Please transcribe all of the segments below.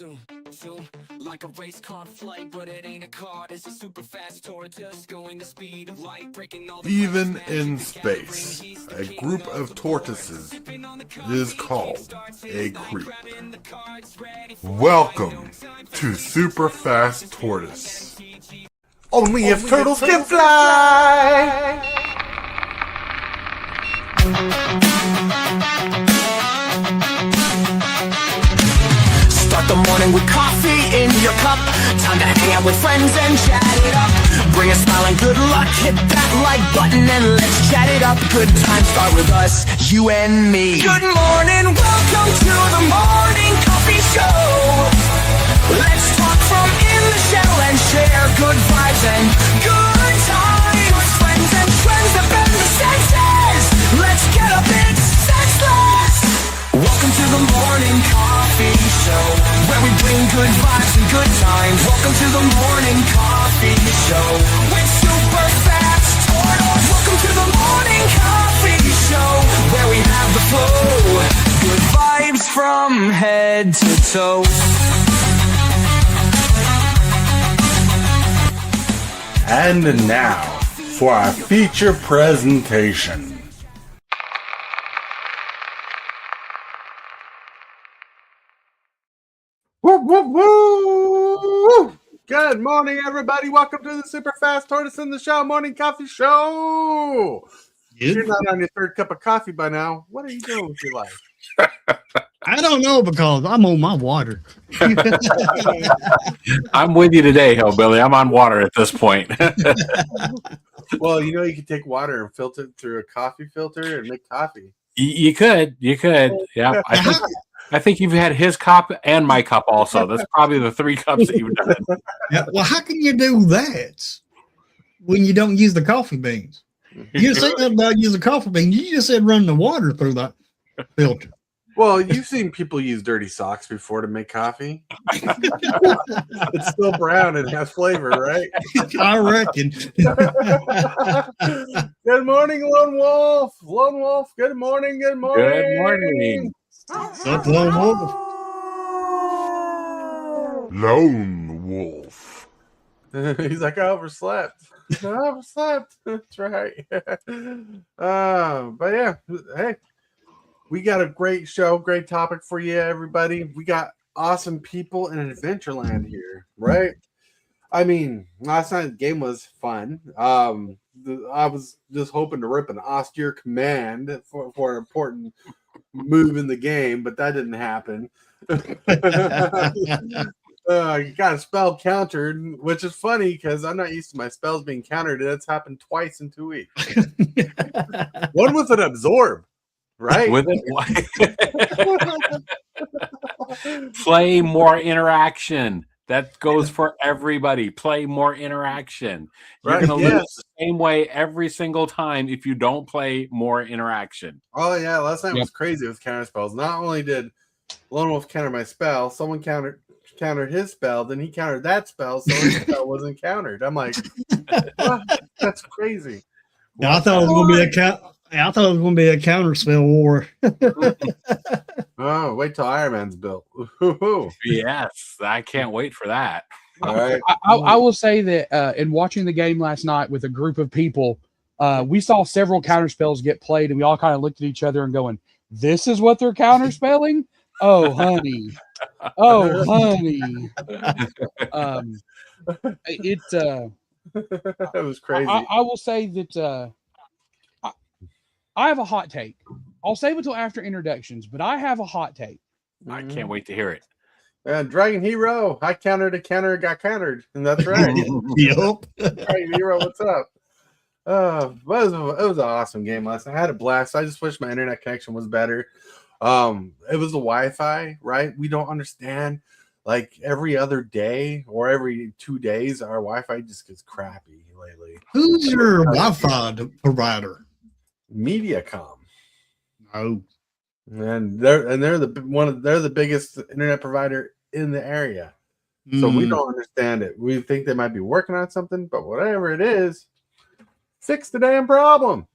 Zoom, zoom, like a race car flight, but it ain't a car, it's a super fast tortoise, going the speed of light, breaking all the Even in space, a group of tortoises is called a creep. Welcome to Super Fast Tortoise. Only if turtles can fly! Start the morning with coffee in your cup. Time to hang out with friends and chat it up. Bring a smile and good luck. Hit that like button and let's chat it up. Good times start with us, you and me. Good morning, welcome to the morning coffee show. Let's talk from in the shell and share good vibes and good times. Friends and trends that bend the senses. Let's get up, it's sexless. Welcome to the morning coffee show, where we bring good vibes and good times. Welcome to the morning coffee show with Super Fast Tortoise. Welcome to the morning coffee show, where we have the flow. Good vibes from head to toe. And now, for our feature presentation. Woo, woo, woo! Good morning, everybody. Welcome to the Super Fast Tortoise in the Show Morning Coffee Show. If you're not on your third cup of coffee by now, what are you doing with your life? I don't know because I'm on my water. I'm with you today, Hillbilly. I'm on water at this point. Well, you know, you can take water and filter it through a coffee filter and make coffee. You could. Yeah. I think you've had his cup and my cup also. That's probably the 3 cups that you've done. Yeah, well, how can you do that when you don't use the coffee beans? You said that about using coffee beans. You just said run the water through that filter. Well, you've seen people use dirty socks before to make coffee. It's still brown and has flavor, right? I reckon. Good morning, Lone Wolf. Lone Wolf, good morning. Good morning. Good morning. What's Lone Wolf? Lone Wolf. He's like, I overslept. That's right. But yeah, hey. We got a great show, great topic for you, everybody. We got awesome people in Adventureland here, right? I mean, last night's game was fun. I was just hoping to rip an austere command for an important move in the game, but that didn't happen. You got a spell countered, which is funny because I'm not used to my spells being countered. That's happened twice in 2 weeks. One was an absorb. Right. With it. Play more interaction. That goes for everybody. Play more interaction. You're going to lose the same way every single time if you don't play more interaction. Oh, yeah. Last night was crazy with counter spells. Not only did Lone Wolf counter my spell, someone countered his spell, then he countered that spell, so his spell wasn't countered. I'm like, what? That's crazy. Now, I thought it was going to be a counter spell war. Oh, wait till Iron Man's built. Yes, I can't wait for that. All right. I will say that in watching the game last night with a group of people, we saw several counter spells get played, and we all kind of looked at each other and going, "This is what they're counter spelling? Oh, honey. Oh, honey." It was crazy. I will say that I have a hot take. I'll save it till after introductions, but I have a hot take. I can't wait to hear it. Dragon Hero. I countered a counter, got countered, and that's right. Yep. Dragon Hero, what's up? It was an awesome game last night. I had a blast. I just wish my internet connection was better. It was the Wi-Fi, right? We don't understand. Like every other day or every 2 days, our Wi-Fi just gets crappy lately. Who's your Wi-Fi provider? Mediacom. Oh, and they're the biggest internet provider in the area. So we don't understand it. We think they might be working on something, but whatever it is, fix the damn problem.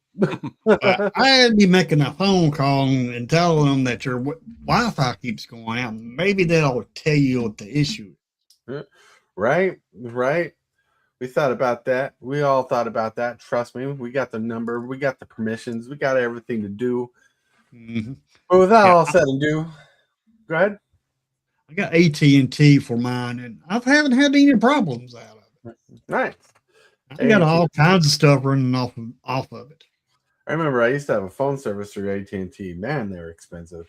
I'd be making a phone call and telling them that your Wi-Fi keeps going out. Maybe that'll tell you what the issue is. Right. We thought about that. We all thought about that. Trust me. We got the number. We got the permissions. We got everything to do. Mm-hmm. But with that all said and do, go ahead. I got AT&T for mine, and I haven't had any problems out of it. Nice. I got all kinds of stuff running off of it. I remember I used to have a phone service through AT&T. Man, they were expensive.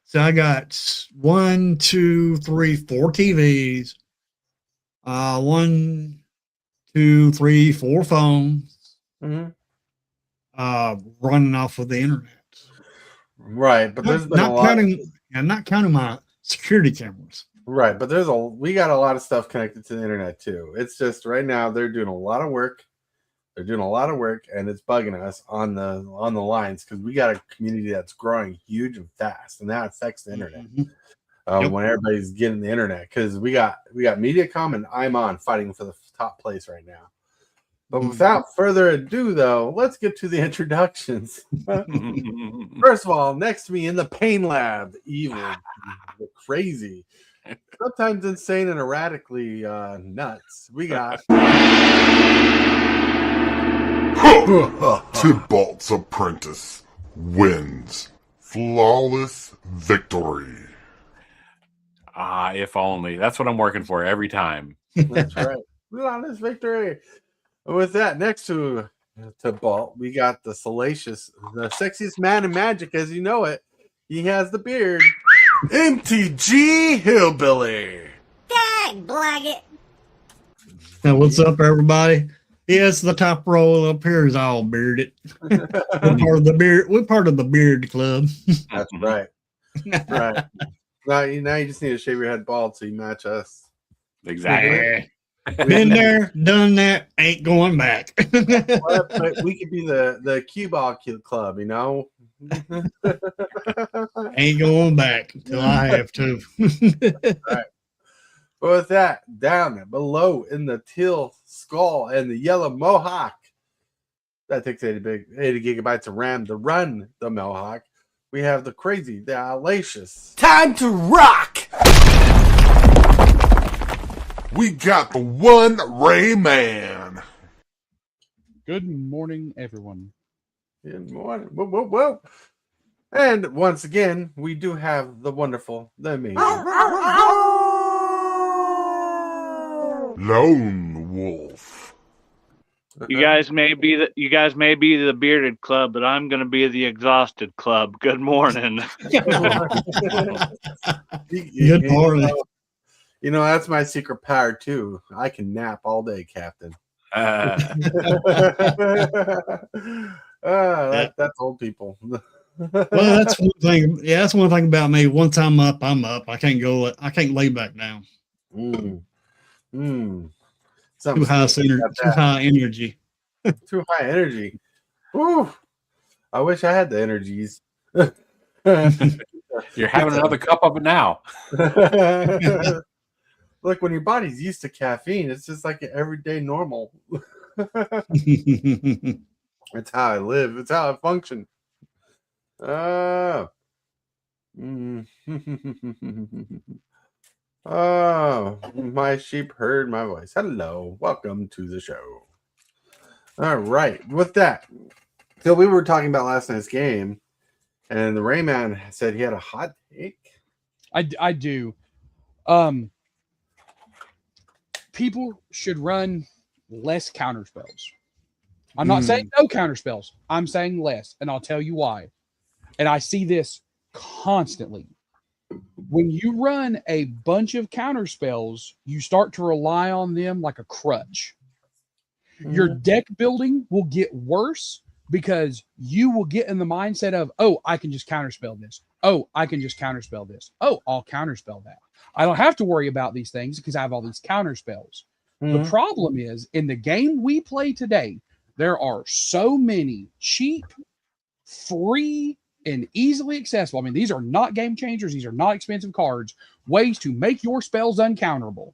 So I got 1, 2, 3, 4 TVs. 1, 2, 3, 4 phones. Mm-hmm. Running off of the internet. Right, but there's been not a lot. Not counting my security cameras. Right, but we got a lot of stuff connected to the internet too. It's just right now they're doing a lot of work. They're doing a lot of work, and it's bugging us on the lines because we got a community that's growing huge and fast, and that affects the internet. Mm-hmm. When everybody's getting the internet, because we got Mediacom and I'm on fighting for the top place right now. But without further ado, though, let's get to the introductions. First of all, next to me in the pain lab, evil, crazy, sometimes insane and erratically nuts. We got Tybalt's apprentice wins. Flawless victory. If only. That's what I'm working for every time. That's right. Flawless victory. And with that, next to Balt, we got the sexiest man in Magic as you know it. He has the beard. MTG Hillbilly. Dag blaggit. Now, what's up, everybody? Yes, the top row up here is all bearded. We're part of the beard club. That's right. Right. Now you just need to shave your head bald so you match us. Exactly. Been there, done that, ain't going back. But we could be the cue ball club, you know. Ain't going back until I have to. Right. But with that, down below in the teal skull and the yellow mohawk, that takes 80 gigabytes of RAM to run the mohawk. We have the crazy, the audacious. Time to rock! We got the one Ray Man. Good morning, everyone. Good morning. Whoa. And once again, we do have the wonderful, the amazing. Lone Wolf. You guys may be the bearded club, but I'm going to be the exhausted club. Good morning. Good morning. You know, that's my secret power too. I can nap all day, Captain. That's old people. Well, that's one thing. Yeah, that's one thing about me. Once I'm up, I'm up. I can't lay back down. Too high energy. Too high energy. Ooh, I wish I had the energies. You're having another cup of it now. Look, when your body's used to caffeine, it's just like an everyday normal. It's how I live. It's how I function. Oh, my sheep heard my voice. Hello. Welcome to the show. All right. With that, so we were talking about last night's game, and the Rayman said he had a hot take. I do. People should run less counter spells. I'm not saying no counter spells. I'm saying less, and I'll tell you why. And I see this constantly. When you run a bunch of counter spells, you start to rely on them like a crutch. Your deck building will get worse because you will get in the mindset of, oh, I can just counterspell this. Oh, I can just counterspell this. Oh, I'll counterspell that. I don't have to worry about these things because I have all these counter spells. The problem is in the game we play today, there are so many cheap, free, and easily accessible. I mean, these are not game changers. These are not expensive cards. Ways to make your spells uncounterable.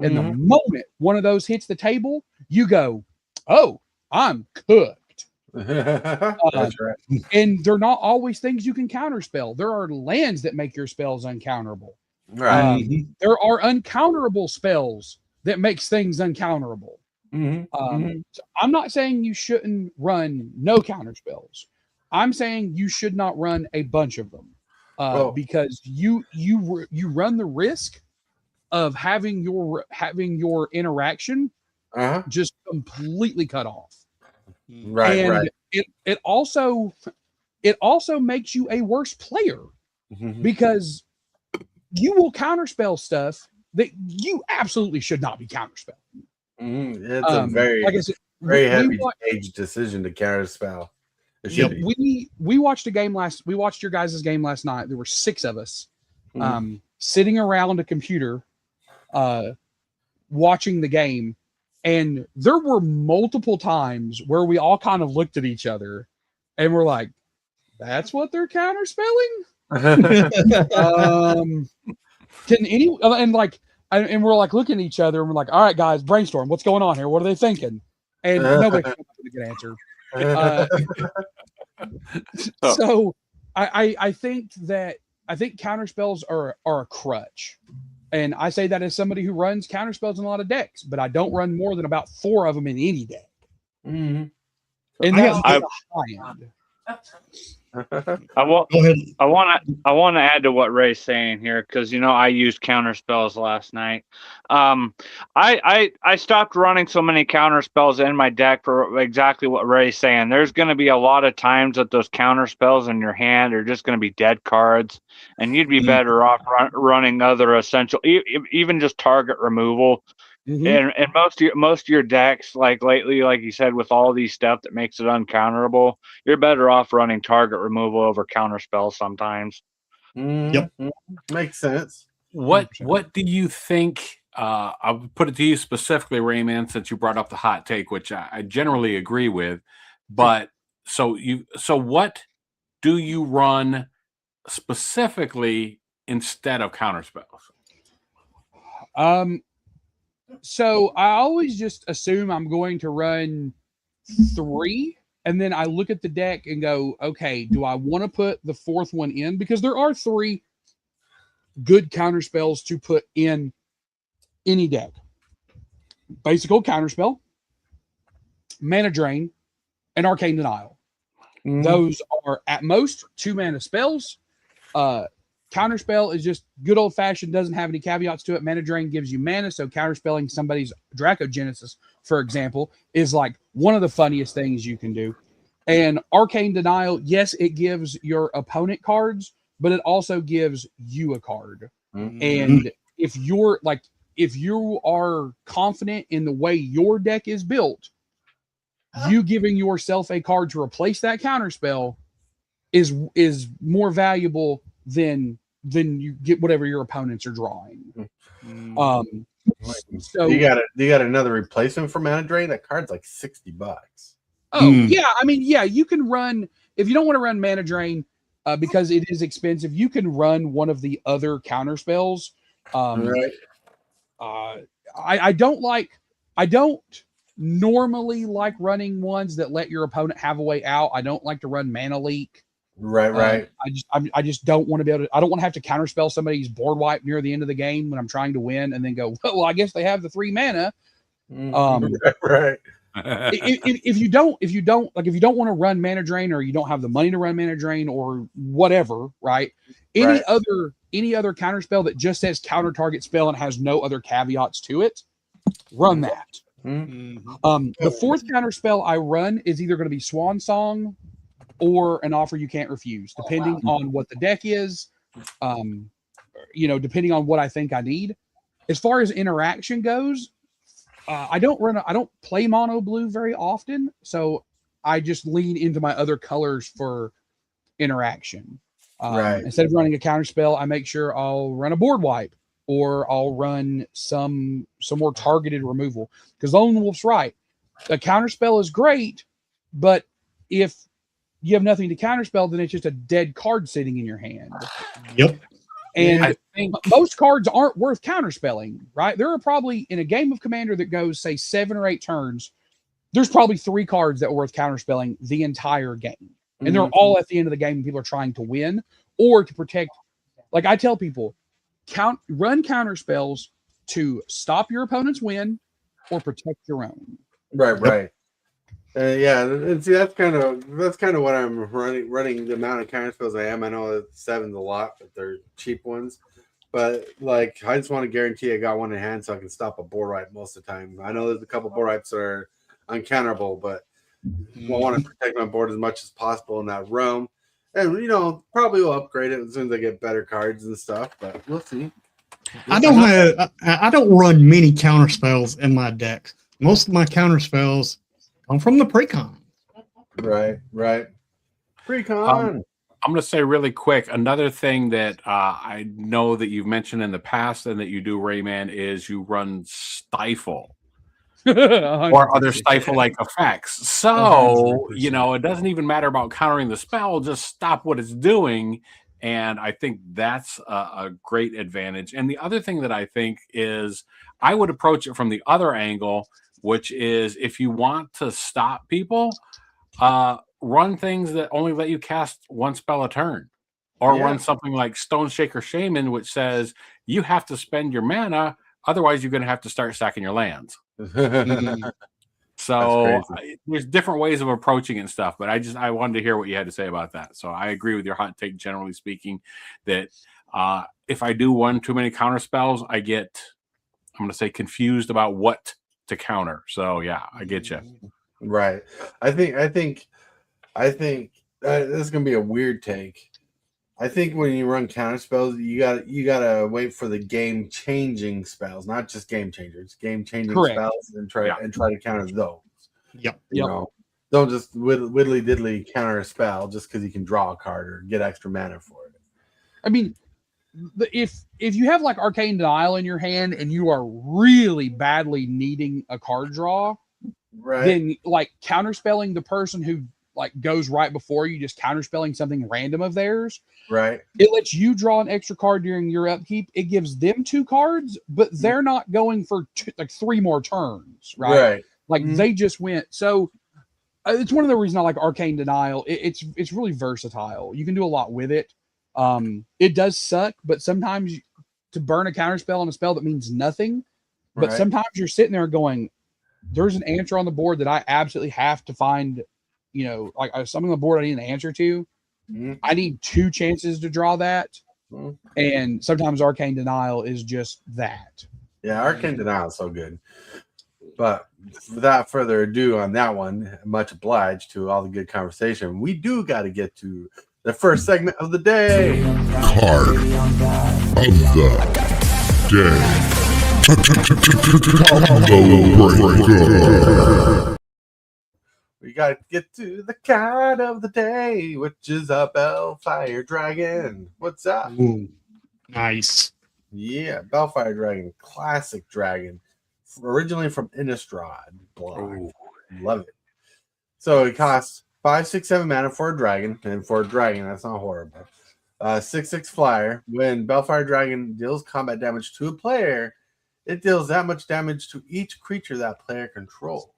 And the moment one of those hits the table, you go, oh, I'm cooked. That's right. And they're not always things you can counterspell. There are lands that make your spells uncounterable. Right. There are uncounterable spells that makes things uncounterable. So I'm not saying you shouldn't run no counter spells. I'm saying you should not run a bunch of them because you run the risk of having your interaction just completely cut off. Right, and right. It also makes you a worse player because you will counterspell stuff that you absolutely should not be counterspelling. It's a very, like I said, very heavy age decision to counterspell. We watched a game we watched your guys' game last night. There were 6 of us sitting around a computer watching the game, and there were multiple times where we all kind of looked at each other and we're like, that's what they're counterspelling? Can any and we're like looking at each other and we're like, all right, guys, brainstorm. What's going on here? What are they thinking? And nobody came up with a good answer. So I think counterspells are a crutch. And I say that as somebody who runs counterspells in a lot of decks, but I don't run more than about 4 of them in any deck. And that's high end. I want to add to what Ray's saying here because I used counter spells last night. I stopped running so many counter spells in my deck for exactly what Ray's saying. There's going to be a lot of times that those counter spells in your hand are just going to be dead cards, and you'd be better off running other essential, even just target removal. And most of your decks, like lately, like you said, with all these stuff that makes it uncounterable, you're better off running target removal over counter spells sometimes. Yep, makes sense. What do you think? I'll put it to you specifically, Rayman, since you brought up the hot take, which I generally agree with. But so what do you run specifically instead of counter spells? So I always just assume I'm going to run 3, and then I look at the deck and go, okay, do I want to put the 4th one in? Because there are 3 good counter spells to put in any deck. Basic old counterspell, mana drain, and arcane denial. Those are at most 2 mana spells. Counterspell is just good old fashioned, doesn't have any caveats to it. Mana drain gives you mana, so counterspelling somebody's Dracogenesis, for example, is like one of the funniest things you can do. And arcane denial, yes, it gives your opponent cards, but it also gives you a card. And if you are confident in the way your deck is built, you giving yourself a card to replace that counterspell is more valuable than you get whatever your opponents are drawing. So you got another replacement for mana drain. That card's like $60. Yeah, I mean, yeah, you can run if you don't want to run mana drain because it is expensive. You can run one of the other counter spells. I don't normally like running ones that let your opponent have a way out. I don't like to run mana leak. Right. I just don't want to be able to. I don't want to have to counterspell somebody's board wipe near the end of the game when I'm trying to win, and then go, well, I guess they have the 3 mana. Right. If you don't want to run mana drain, or you don't have the money to run mana drain, or whatever, right? Any other counterspell that just says counter target spell and has no other caveats to it, run that. The 4th counterspell I run is either going to be Swan Song or an offer you can't refuse, depending on what the deck is, depending on what I think I need. As far as interaction goes, I don't play mono blue very often, so I just lean into my other colors for interaction. Instead of running a counter spell, I make sure I'll run a board wipe, or I'll run some more targeted removal. Because Lone Wolf's right. A counter spell is great, but if you have nothing to counterspell, then it's just a dead card sitting in your hand. Yep. And most cards aren't worth counterspelling, right? There are probably, in a game of Commander that goes, say, 7 or 8 turns, there's probably 3 cards that were worth counterspelling the entire game. And they're all at the end of the game and people are trying to win or to protect. Like I tell people, run counter spells to stop your opponent's win or protect your own. Right. Yeah, and see that's kind of what I'm running the amount of counter spells I am. I know that 7's a lot, but they're cheap ones. But like I just want to guarantee I got one in hand so I can stop a board wipe most of the time. I know there's a couple board wipes that are uncounterable, but I want to protect my board as much as possible in that realm. And probably will upgrade it as soon as I get better cards and stuff, but we'll see. I don't run many counter spells in my deck. Most of my counter spells come from the precon. Right. Precon. I'm going to say really quick, another thing that I know that you've mentioned in the past and that you do, Rayman, is you run Stifle. Or other stifle-like effects. So, it doesn't even matter about countering the spell, just stop what it's doing. And I think that's a great advantage. And the other thing that I think is I would approach it from the other angle, which is if you want to stop people, run things that only let you cast one spell a turn. Or run something like Stone Shaker Shaman, which says you have to spend your mana, otherwise you're going to have to start stacking your lands. So there's different ways of approaching it and stuff, but I wanted to hear what you had to say about that. So I agree with your hot take, generally speaking, that if I do one too many counter spells, I'm going to say confused about what to counter. So yeah, I get you. Right. I think this is going to be a weird take. I think when you run counter spells, you gotta wait for the game changing spells, not just game changers, game changing spells, and try to counter those. Yep. Don't just widdly diddly counter a spell just because you can draw a card or get extra mana for it. I mean, if you have like Arcane Denial in your hand and you are really badly needing a card draw, then like counterspelling the person who like goes right before you, just counterspelling something random of theirs. Right. It lets you draw an extra card during your upkeep. It gives them 2 cards, but they're not going for 3 more turns. Right. Like they just went. So it's one of the reasons I like Arcane Denial. It's really versatile. You can do a lot with it. It does suck, but sometimes to burn a counterspell on a spell that means nothing. But sometimes you're sitting there going, there's an answer on the board that I absolutely have to find. Like something on the board I need an answer to. I need 2 chances to draw that. And sometimes Arcane Denial is just that. Yeah, Arcane Denial is so good. But without further ado on that one, much obliged to all the good conversation. We do got to get to the first segment of the day. Card of the day. We got to get to the card of the day, which is a Bellfire Dragon. What's up? Ooh, nice. Yeah, Bellfire Dragon, classic dragon. Originally from Innistrad block. Love it. So it costs 5, 6, 7 mana for a dragon. And for a dragon, that's not horrible. 6/6 flyer. When Bellfire Dragon deals combat damage to a player, it deals that much damage to each creature that player controls.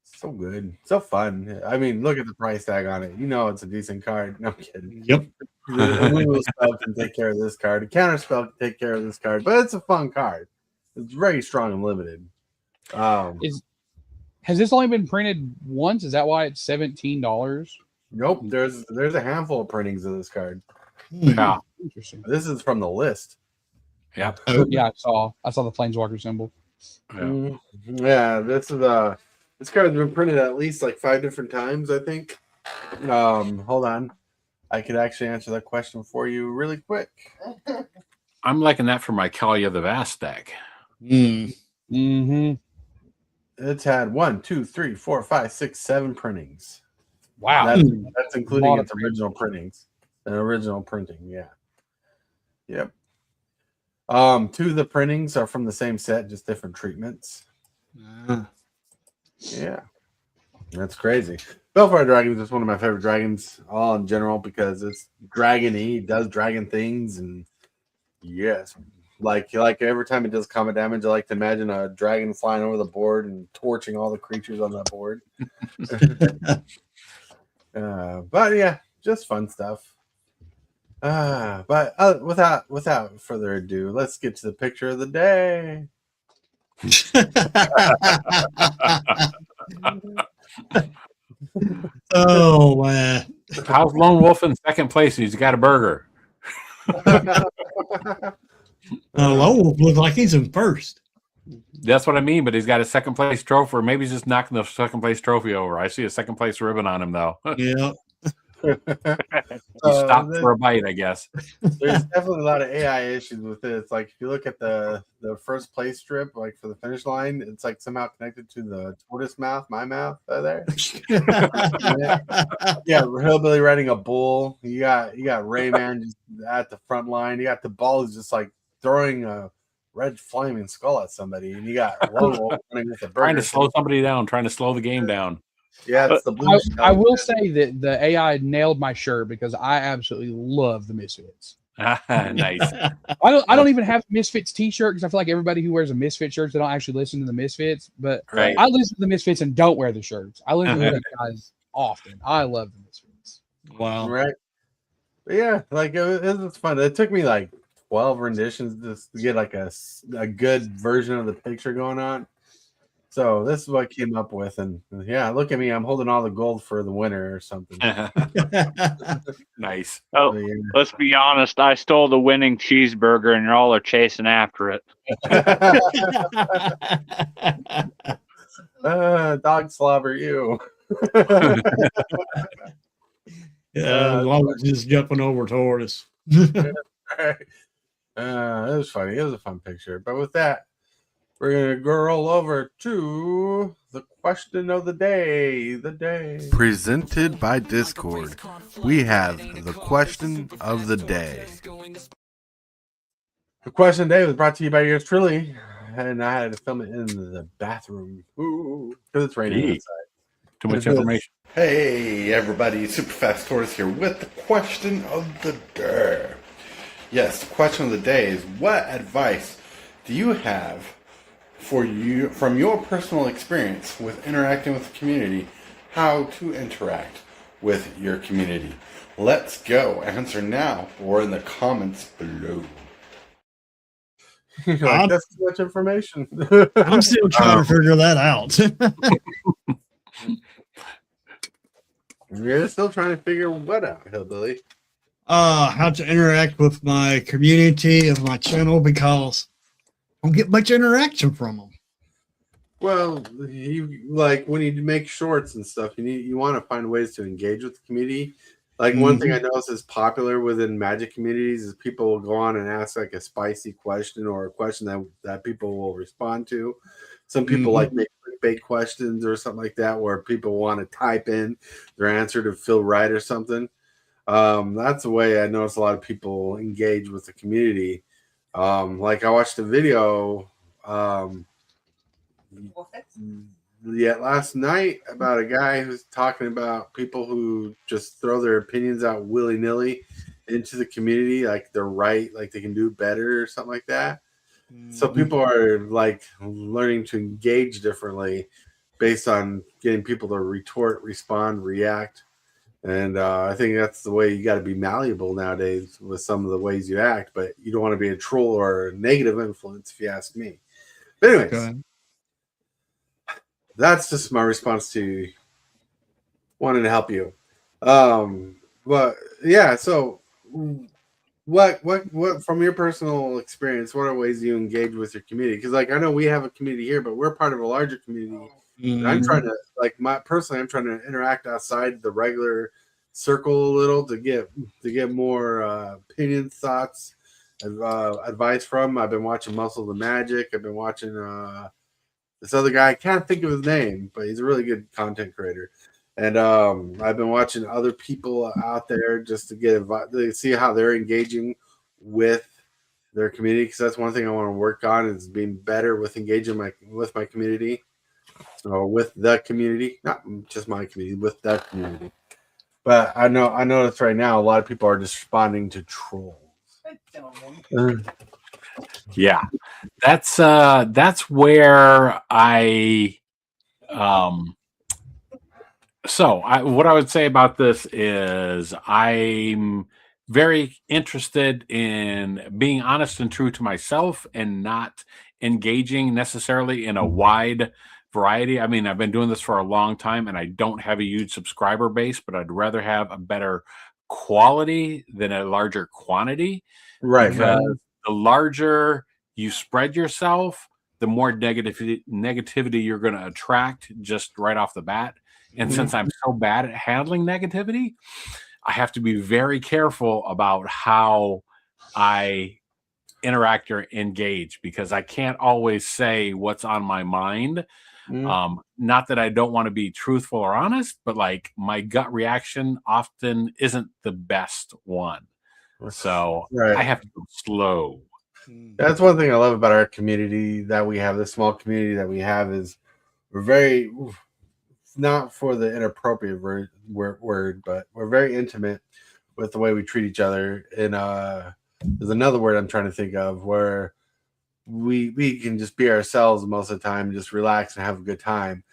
So good. So fun. I mean, look at the price tag on it. It's a decent card. No, I'm kidding. Yep. The removal spell can take care of this card. The counter spell can take care of this card. But it's a fun card. It's very strong and limited. Has this only been printed once? Is that why it's $17? Nope. There's a handful of printings of this card. Yeah. Interesting. This is from the list. Yeah. Yeah, I saw the Planeswalker symbol. Yeah, this card's been printed at least like 5 different times, I think. Hold on. I could actually answer that question for you really quick. I'm liking that for my Kalia the Vast deck. Mm-hmm. It's had 1, 2, 3, 4, 5, 6, 7 printings. Wow. That's including its original printings. An original printing, yeah. Yep. 2 of the printings are from the same set, just different treatments. Yeah. That's crazy. Bellfire Dragon is just one of my favorite dragons, all in general, because it's dragon-y, does dragon things, and yes, Like every time it does combat damage, I like to imagine a dragon flying over the board and torching all the creatures on that board. But yeah, just fun stuff. But without further ado, let's get to the picture of the day. Oh man. How's Lone Wolf in second place? He's got a burger. Lone Wolf looks like he's in first. That's what I mean, but he's got a second place trophy, or maybe he's just knocking the second place trophy over. I see a second place ribbon on him, though. Yeah. He stopped for a bite, I guess. There's definitely a lot of AI issues with it. It's like if you look at the first place strip, like for the finish line, it's like somehow connected to the tortoise mouth, my mouth there. Yeah, hillbilly riding a bull. You got Rayman just at the front line. You got the ball is just like throwing a red flaming skull at somebody, and you got Lone Wolf running with a burger. Trying to slow somebody down, trying to slow the game down. Yeah, it's the blue. I will say that the AI nailed my shirt because I absolutely love the Misfits. Nice. I don't even have a Misfits t-shirt because I feel like everybody who wears a Misfit shirt, they don't actually listen to the Misfits. But Right. I listen to the Misfits and don't wear the shirts. I listen to the guys often. I love the Misfits. Wow. Right. But yeah, like it was fun. It took me like 12 renditions just to get like a good version of the picture going on. So this is what I came up with, and yeah, look at me. I'm holding all the gold for the winner or something. Nice. Oh, Yeah. let's be honest. I stole the winning cheeseburger, and y'all are chasing after it. Dog slobber you. Yeah, I was just jumping over tortoise. It was funny. It was a fun picture. But with that, we're going to roll over to the question of the day. Presented by Discord, we have the question of the day. The question of the day was brought to you by yours truly, and I had to film it in the bathroom because it's raining outside. Too much information. Hey everybody, Super Fast Tortoise here with the question of the day. Yes, the question of the day is, what advice do you have for you from your personal experience with interacting with the community, how to interact with your community? Let's go. Answer now or in the comments below. Like, that's too much information. I'm still trying to figure that out. You're still trying to figure what out, Hillbilly? How to interact with my community of my channel because I don't get much interaction from them. Well, you like when you make shorts and stuff, you want to find ways to engage with the community. Like one thing I notice is popular within Magic communities is people will go on and ask like a spicy question or a question that people will respond to. Some people like make clickbait questions or something like that where people want to type in their answer to feel right or something. That's the way I notice a lot of people engage with the community. Like I watched a video last night about a guy who's talking about people who just throw their opinions out willy-nilly into the community, like they're right, like they can do better or something like that. So people are like learning to engage differently based on getting people to retort, respond, react. And I think that's the way you got to be malleable nowadays with some of the ways you act, but you don't want to be a troll or a negative influence, if you ask me. But anyways, that's just my response to wanting to help you. But yeah, so what from your personal experience, what are ways you engage with your community? Because like I know we have a community here, but we're part of a larger community. And I'm trying to I'm trying to interact outside the regular circle a little to get more opinions, thoughts, advice from. I've been watching Muscle the Magic. I've been watching this other guy. I can't think of his name, but he's a really good content creator. And I've been watching other people out there just to get to see how they're engaging with their community, because that's one thing I want to work on is being better with engaging with my community. So with the community, not just my community, with that community. But I notice right now a lot of people are just responding to trolls. Yeah, Yeah, that's where I what I would say about this is I'm very interested in being honest and true to myself and not engaging necessarily in a wide variety. I mean, I've been doing this for a long time and I don't have a huge subscriber base, but I'd rather have a better quality than a larger quantity, Right, because right. the larger you spread yourself, the more negativity you're going to attract just right off the bat. And since I'm so bad at handling negativity, I have to be very careful about how I interact or engage, because I can't always say what's on my mind. Not that I don't want to be truthful or honest, but like my gut reaction often isn't the best one. So Right. I have to go slow. That's one thing I love about our community that we have, the small community that we have, is we're very, not for the inappropriate word, but we're very intimate with the way we treat each other. And there's another word I'm trying to think of where we can just be ourselves most of the time, just relax and have a good time,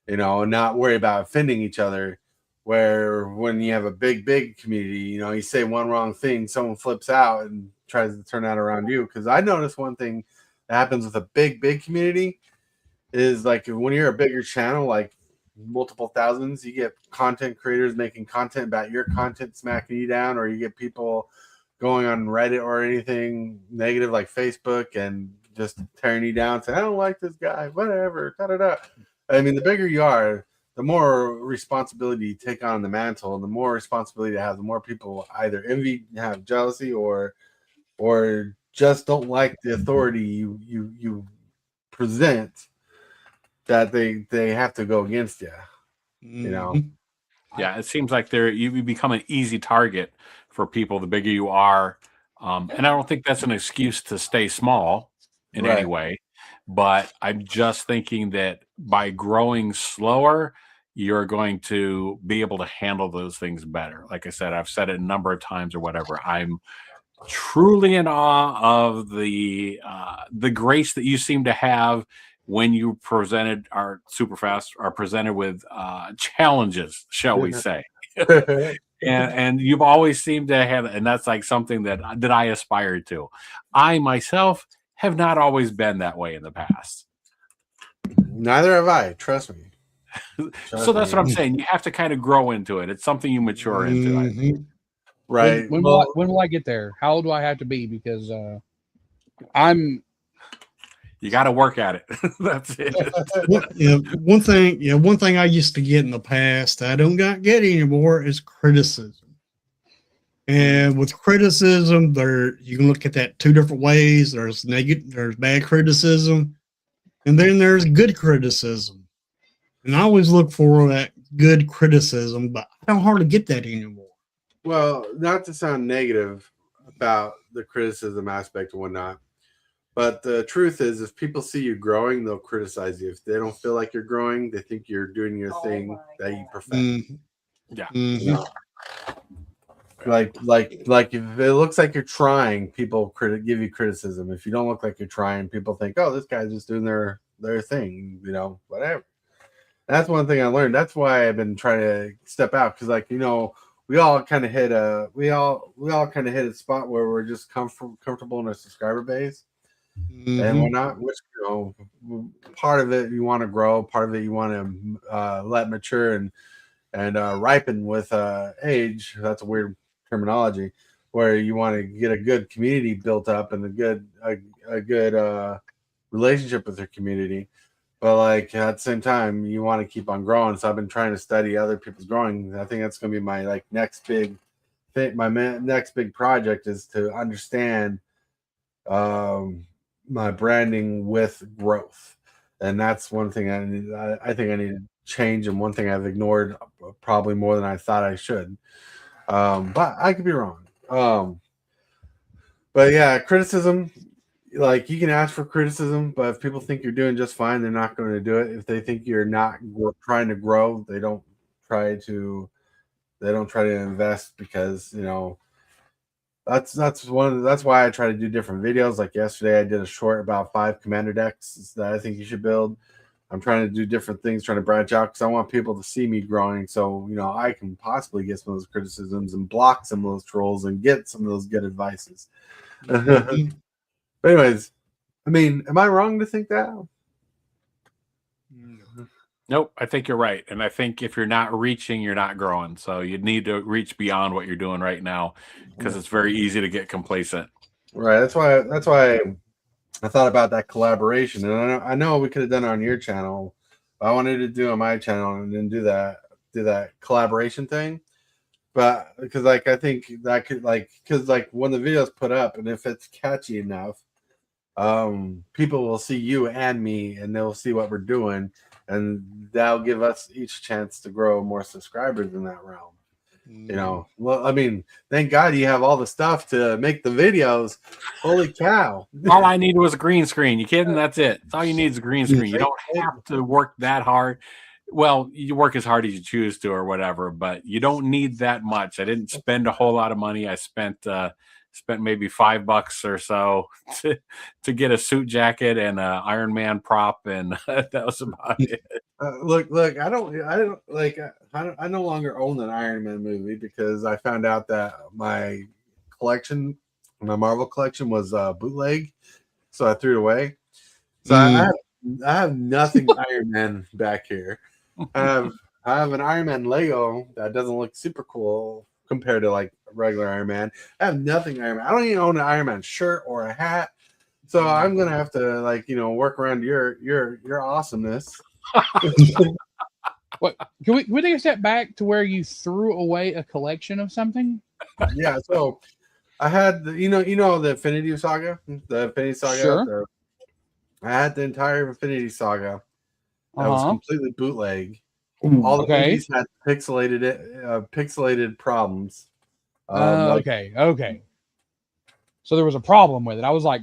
and not worry about offending each other. Where when you have a big community, you say one wrong thing, someone flips out and tries to turn that around you. Because I noticed one thing that happens with a big community is, like, when you're a bigger channel, like multiple thousands, you get content creators making content about your content smacking you down, or you get people going on Reddit or anything negative like Facebook and just tearing you down, saying, I don't like this guy, whatever, da-da-da. I mean, the bigger you are, the more responsibility you take on the mantle, and the more responsibility you have, the more people either envy, have jealousy, or just don't like the authority you present, that they have to go against you. Yeah, it seems like you become an easy target for people the bigger you are. And I don't think that's an excuse to stay small in any Right. way. But I'm just thinking that by growing slower, you're going to be able to handle those things better. Like I said, I've said it a number of times or whatever. I'm truly in awe of the grace that you seem to have when you are presented with challenges, shall we say. and you've always seemed to have, and that's like something that I aspire to. I myself have not always been that way in the past. Neither have I, trust me. So that's what I'm saying. You have to kind of grow into it. It's something you mature into. Right. When will I get there? How old do I have to be? Because you got to work at it. That's it. One thing I used to get in the past I don't get anymore is criticism. And with criticism, you can look at that two different ways. There's bad criticism, and then there's good criticism. And I always look for that good criticism, but I don't hardly get that anymore. Well, not to sound negative about the criticism aspect and whatnot, but the truth is, if people see you growing, they'll criticize you. If they don't feel like you're growing, they think you're doing your thing that you perfect. Yeah. Like if it looks like you're trying, people give you criticism. If you don't look like you're trying, people think, oh, this guy's just doing their thing, whatever. That's one thing I learned. That's why I've been trying to step out, because, we all kind of hit a spot where we're just comfortable in our subscriber base and whatnot. Which part of it you want to grow, part of it you want to let mature and ripen with age. That's a weird terminology, where you want to get a good community built up and a good relationship with your community. But at the same time, you want to keep on growing. So I've been trying to study other people's growing. I think that's going to be my next big thing. My next big project is to understand my branding with growth, and that's one thing I think I need to change, and one thing I've ignored probably more than I thought I should. But I could be wrong. But yeah, criticism. You can ask for criticism, but if people think you're doing just fine, they're not going to do it. If they think you're not trying to grow, they don't try to invest, because that's that's why I try to do different videos. Like yesterday, I did a short about 5 commander decks that I think you should build. I'm trying to do different things, trying to branch out because I want people to see me growing, so I can possibly get some of those criticisms and block some of those trolls and get some of those good advices. But anyways, I mean, am I wrong to think that? Nope, I think you're right. And I think if you're not reaching, you're not growing. So you need to reach beyond what you're doing right now because it's very easy to get complacent. Right. That's why I thought about that collaboration. And I know we could have done it on your channel. But I wanted to do it on my channel and then do that collaboration thing. But because I think that could because when the video's put up and if it's catchy enough, people will see you and me and they'll see what we're doing. And that'll give us each a chance to grow more subscribers in that realm. Well, I mean, thank God you have all the stuff to make the videos. Holy cow. All I needed was a green screen. You kidding? That's it. That's all you need is a green screen. You don't have to work that hard. Well, you work as hard as you choose to or whatever, but you don't need that much. I didn't spend a whole lot of money. I spent maybe $5 or so to get a suit jacket and an Iron Man prop, and that was about it. Look! I no longer own an Iron Man movie because I found out that my Marvel collection was bootleg, so I threw it away. So I have nothing Iron Man back here. I have an Iron Man Lego that doesn't look super cool compared to like regular Iron Man. I have nothing Iron Man. I don't even own an Iron Man shirt or a hat. So I'm gonna have to work around your awesomeness. What can we take a step back to where you threw away a collection of something? Yeah, so I had the Infinity Saga. Sure. I had the entire Infinity Saga. That was completely bootleg. All the movies had pixelated problems. Okay. So there was a problem with it. I was like,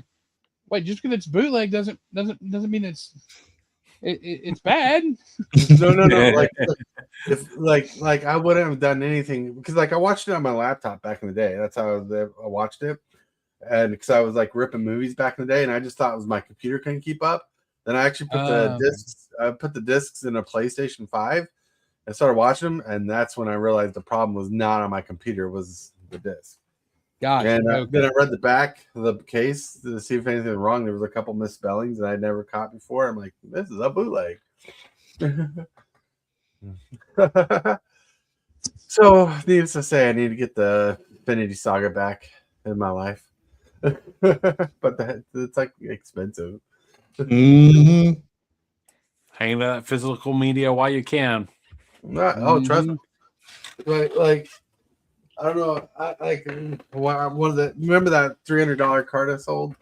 wait, just because it's bootleg doesn't mean it's bad. No. Like I wouldn't have done anything because I watched it on my laptop back in the day. That's how I watched it, and because I was ripping movies back in the day, and I just thought it was my computer couldn't keep up. Then I actually put the discs. I put the discs in a PlayStation 5 and started watching them, and that's when I realized the problem was not on my computer; it was the disc. Gotcha. And then I read the back of the case to see if anything was wrong. There was a couple misspellings that I'd never caught before. I'm like, this is a bootleg. So, needless to say, I need to get the Infinity Saga back in my life. But it's expensive. Hang that physical media while you can. Trust me. I don't know. Remember that $300 card I sold?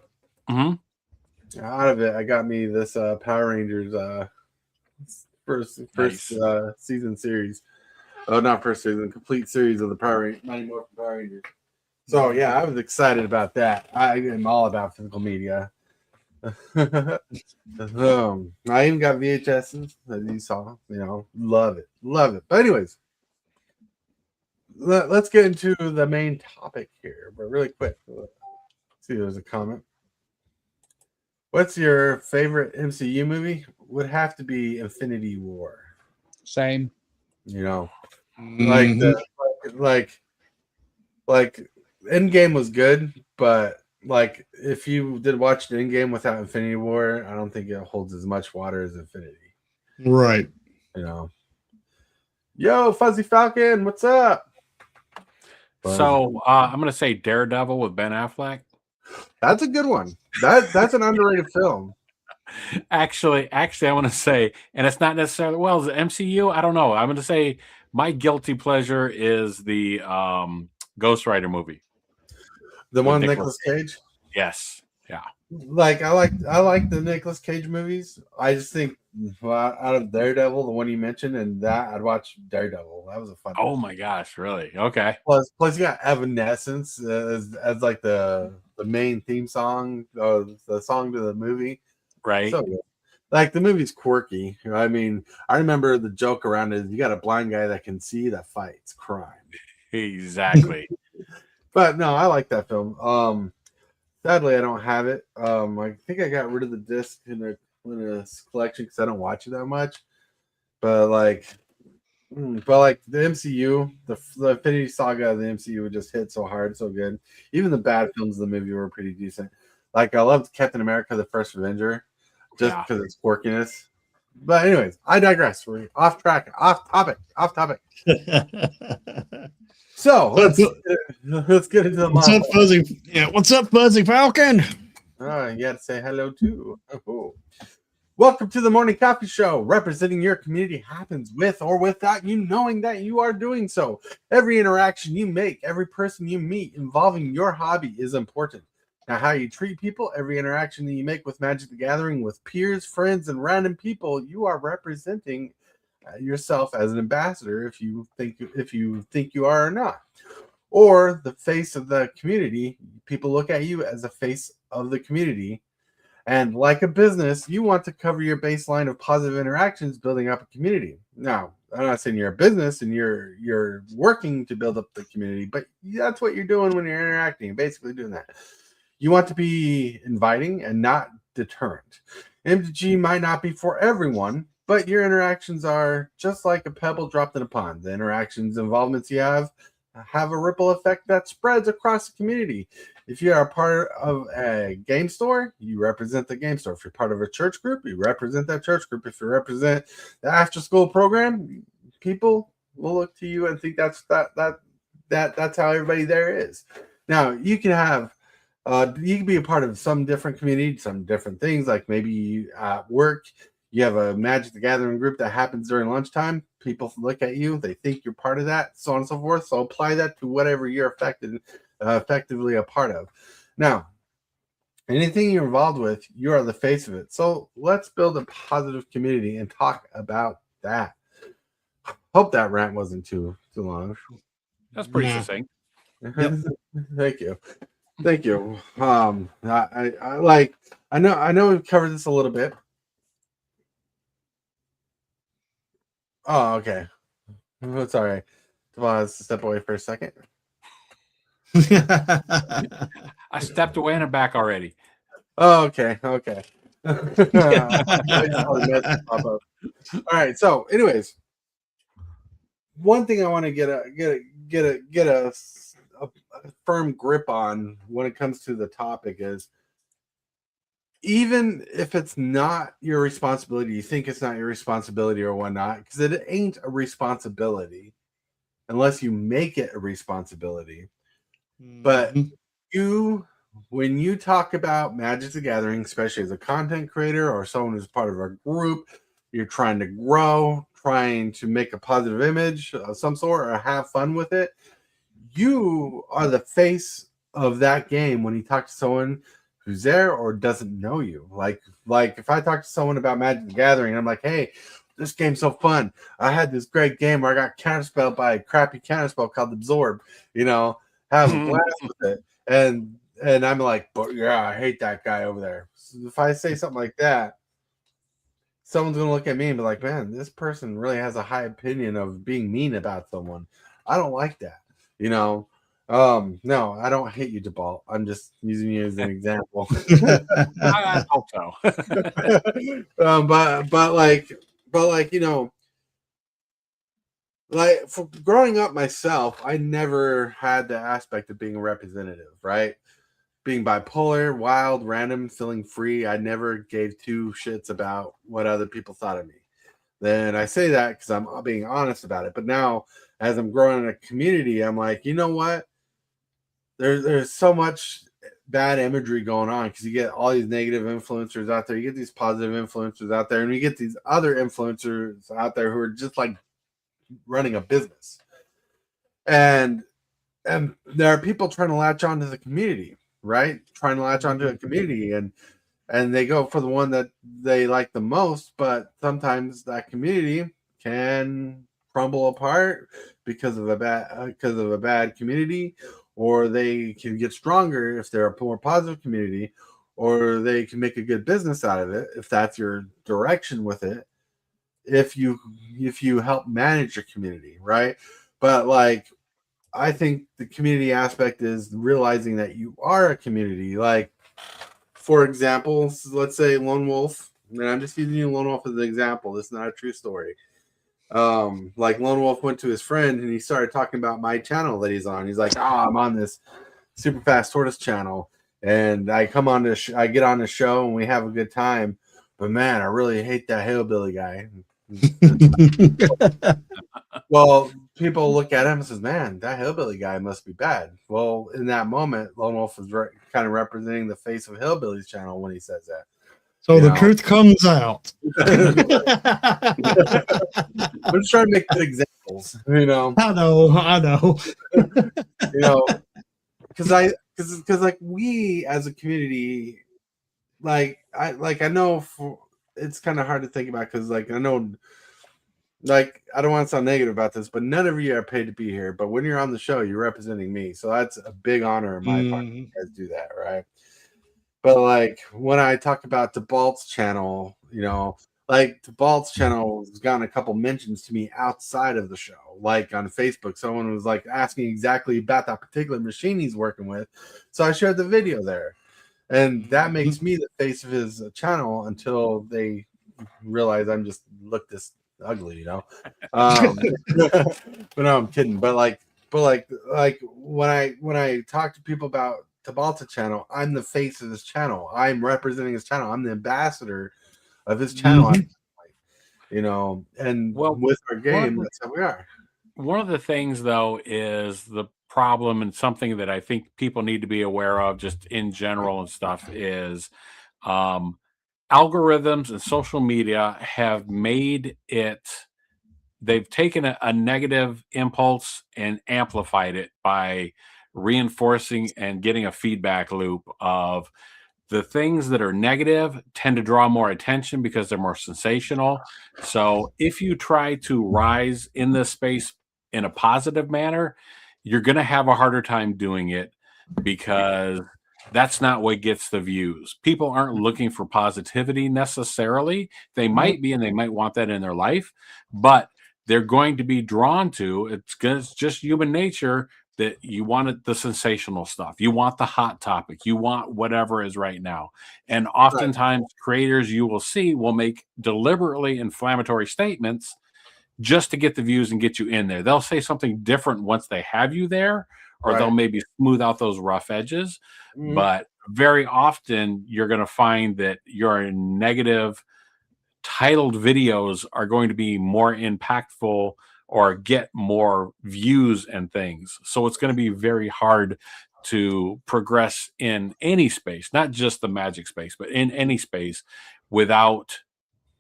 Mm-hmm. Out of it, I got me this Power Rangers first season series. Oh, not first season, complete series of the Mighty Morphin Power Rangers. So yeah, I was excited about that. I am all about physical media. I even got VHSs that you saw. Love it. But anyways, let's get into the main topic here, but really quick. Let's see, there's a comment. What's your favorite MCU movie? Would have to be Infinity War. Same. Like Endgame was good, but if you did watch the Endgame without Infinity War, I don't think it holds as much water as Infinity. Right. Yo, Fuzzy Falcon, what's up? So I'm gonna say Daredevil with Ben Affleck. That's a good one. That's an underrated film. Actually, I want to say, and it's not necessarily the MCU. I don't know. I'm going to say my guilty pleasure is the Ghost Rider movie. The one Nicolas Cage? Yes. Yeah. I like the Nicolas Cage movies. I just think out of Daredevil, the one you mentioned, and that I'd watch Daredevil. That was a fun. Oh my gosh! Really? Okay. Plus you got Evanescence as the main theme song, the song to the movie. Right. So the movie's quirky. I mean, I remember the joke around it. You got a blind guy that can see that fights crime. Exactly. But no, I like that film. Sadly, I don't have it. I think I got rid of the disc in a collection because I don't watch it that much. But like the MCU, the Infinity Saga of the MCU would just hit so hard, so good. Even the bad films of the movie were pretty decent. Like I loved Captain America: The First Avenger, just Yeah. because of its quirkiness. But anyways, I digress. We're off track, off topic. So let's get into the What's up, Fuzzy? Yeah, what's up, Fuzzy Falcon? You got to say hello too. Oh. Welcome to the Morning Coffee Show. Representing your community happens with or without you knowing that you are doing so. Every interaction you make, every person you meet involving your hobby is important. Now, how you treat people, every interaction that you make with Magic the Gathering, with peers, friends, and random people, you are representing yourself as an ambassador if you think you are or not. Or the face of the community, people look at you as a face of the community. And like a business, you want to cover your baseline of positive interactions, building up a community. Now, I'm not saying you're a business and you're working to build up the community, but that's what you're doing when you're interacting. You're basically doing that. You want to be inviting and not deterrent. MTG might not be for everyone, but your interactions are just like a pebble dropped in a pond. The interactions, involvements you have a ripple effect that spreads across the community. If you are a part of a game store, you represent the game store. If you're part of a church group, you represent that church group. If you represent the after school program, people will look to you and think that's how everybody there is. Now you can have you can be a part of some different community, some different things, like maybe at work you have a Magic the Gathering group that happens during lunchtime. People look at you, they think you're part of that, so on and so forth. So apply that to whatever you're effectively a part of. Now, anything you're involved with, you are the face of it. So let's build a positive community and talk about that. Hope that rant wasn't too long. That's pretty succinct. Yep. Thank you. I know we've covered this a little bit. Oh, okay. It's all right. Let's step away for a second. I stepped away and I'm back already. Oh, okay. All right. So, anyways, one thing I want to get a firm grip on when it comes to the topic is, even if it's not your responsibility, you think it's not your responsibility or whatnot, because it ain't a responsibility unless you make it a responsibility. But when you talk about Magic the Gathering, especially as a content creator or someone who's part of a group, you're trying to grow, trying to make a positive image of some sort or have fun with it, you are the face of that game when you talk to someone who's there or doesn't know you. Like if I talk to someone about Magic the Gathering, I'm like, hey, this game's so fun. I had this great game where I got counterspelled by a crappy counterspell called Absorb, have a blast with it. And I'm like, but yeah, I hate that guy over there. So if I say something like that, someone's going to look at me and be like, man, this person really has a high opinion of being mean about someone. I don't like that. No, I don't hate you, Jabal. I'm just using you as an example. I hope so. Like for growing up myself, I never had the aspect of being a representative, right? Being bipolar, wild, random, feeling free. I never gave two shits about what other people thought of me. Then I say that because I'm being honest about it. But now, as I'm growing in a community, I'm like, you know what? There's so much bad imagery going on because you get all these negative influencers out there. You get these positive influencers out there, and you get these other influencers out there who are just like running a business. And there are people trying to latch onto the community, right? Trying to latch onto a community, and they go for the one that they like the most, but sometimes that community can crumble apart because of a bad community, or they can get stronger if they're a more positive community, or they can make a good business out of it if that's your direction with it. If you help manage your community, right? But like I think the community aspect is realizing that you are a community. Like, for example, let's say Lone Wolf, and I'm just using Lone Wolf as an example. This is not a true story. Like Lone Wolf went to his friend and he started talking about my channel that he's on. He's like, "Oh, I'm on this Super Fast Tortoise channel, and I come on this, I get on the show, and we have a good time. But man, I really hate that hillbilly guy." Well, people look at him and says, "Man, that hillbilly guy must be bad." Well, in that moment, Lone Wolf was kind of representing the face of Hillbilly's channel when he says that. So the truth comes out. I'm just trying to make good examples, I know. Because like we as a community, I know it's kind of hard to think about because like I know, like I don't want to sound negative about this, but none of you are paid to be here. But when you're on the show, you're representing me, so that's a big honor in my part. You guys do that, right? But like when I talk about DeBalt's channel, like DeBalt's channel has gotten a couple mentions to me outside of the show, like on Facebook. Someone was like asking exactly about that particular machine he's working with, so I shared the video there, and that makes me the face of his channel until they realize I'm just look this ugly, But no, I'm kidding. But like when I talk to people about Tabalta channel, I'm the face of this channel. I'm representing his channel. I'm the ambassador of his channel. And with our game, that's how we are. One of the things though is the problem, and something that I think people need to be aware of just in general and stuff, is algorithms and social media have made it, they've taken a negative impulse and amplified it by reinforcing and getting a feedback loop of the things that are negative tend to draw more attention because they're more sensational. So if you try to rise in this space in a positive manner, you're going to have a harder time doing it because that's not what gets the views. People aren't looking for positivity necessarily. They might be, and they might want that in their life, but they're going to be drawn to, it's just human nature, that you want the sensational stuff. You want the hot topic. You want whatever is right now. And oftentimes creators you will see will make deliberately inflammatory statements just to get the views and get you in there. They'll say something different once they have you there, or they'll maybe smooth out those rough edges. But very often you're going to find that your negative titled videos are going to be more impactful or get more views and things. So it's going to be very hard to progress in any space, not just the magic space, but in any space without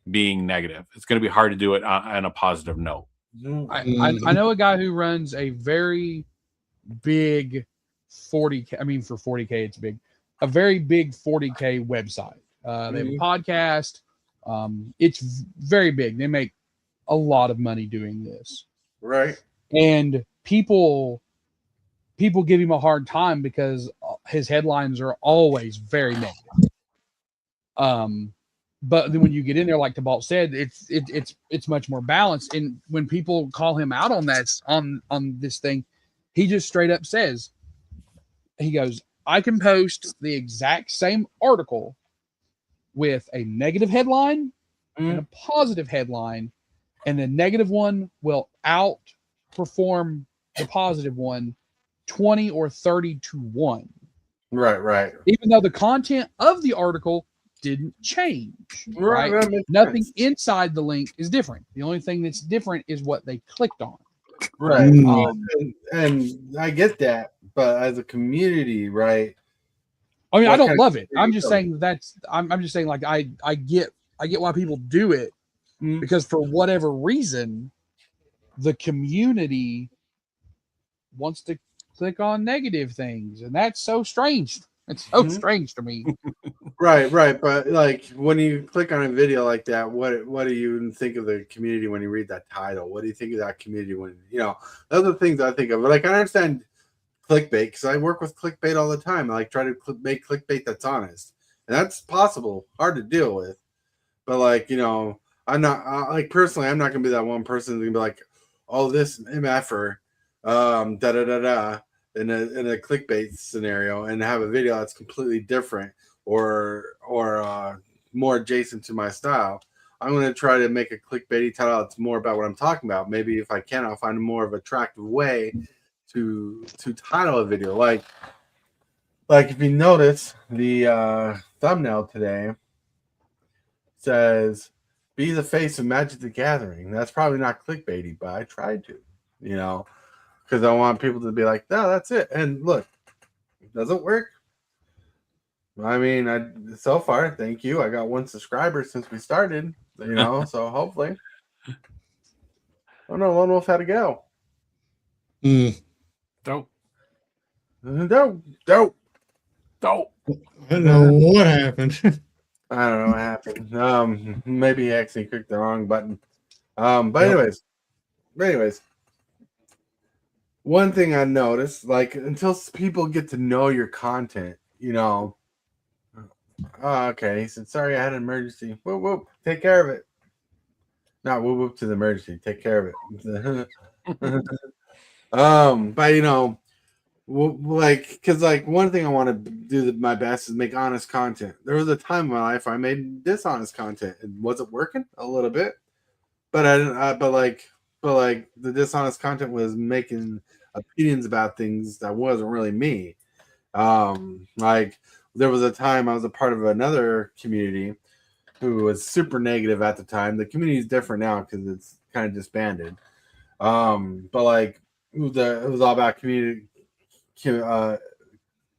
being negative. It's going to be hard to do it on a positive note. I know a guy who runs a very big 40K. I mean, for 40K, it's big. A very big 40K website. They have a podcast. It's very big. They make a lot of money doing this. Right. And people give him a hard time because his headlines are always very negative. But then when you get in there, like Tabalt said, it's much more balanced. And when people call him out on that, on this thing, he just straight up says, he goes, I can post the exact same article with a negative headline and a positive headline, and the negative one will outperform the positive one 20 or 30 to 1. Right. Even though the content of the article didn't change. Right. Nothing inside the link is different. The only thing that's different is what they clicked on. Right. And I get that, but as a community, right? I mean, I don't love it. I'm just saying I'm just saying, like, I get why people do it, because for whatever reason, the community wants to click on negative things, and that's so strange. It's so strange to me. Right. But like when you click on a video like that, what do you think of the community when you read that title? What do you think of that community when those are the things I think of? Like, I understand clickbait because I work with clickbait all the time. I like try to make clickbait that's honest, and that's possible, hard to deal with. But like I'm not like personally, I'm not gonna be that one person that's gonna be like, oh, this MFer da da da da in a clickbait scenario and have a video that's completely different or more adjacent to my style. I'm going to try to make a clickbaity title that's more about what I'm talking about. Maybe if I can, I'll find a more of attractive way to title a video. Like if you notice, the thumbnail today says "Be the face of Magic the Gathering." That's probably not clickbaity, but I tried to, because I want people to be like, "No, that's it." And look, does it work? I mean, so far, thank you. I got 1 subscriber since we started, so hopefully. Oh no, Lone Wolf had to go. Dope. Dope. I don't know what happened. I don't know what happened. Maybe he actually clicked the wrong button. But anyways, one thing I noticed, like until people get to know your content, Oh, okay. He said, "Sorry, I had an emergency." Whoop whoop. Take care of it. Not whoop whoop to the emergency. Take care of it. But because one thing I want to do my best is make honest content. There was a time in my life I made dishonest content. It wasn't working a little bit, but the dishonest content was making opinions about things that wasn't really me. There was a time I was a part of another community who was super negative at the time. The community is different now because it's kind of disbanded. But it was all about community.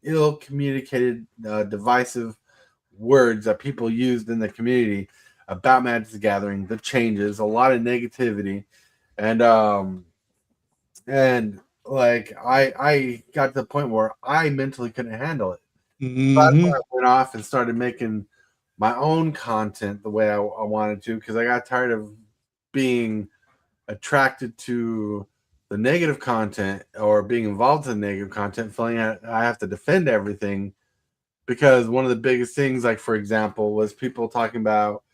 Ill communicated, divisive words that people used in the community about Magic the Gathering, the changes, a lot of negativity, and I got to the point where I mentally couldn't handle it. That's why I went off and started making my own content the way I wanted to, because I got tired of being attracted to the negative content or being involved in negative content, feeling I have to defend everything. Because one of the biggest things, like for example, was people talking about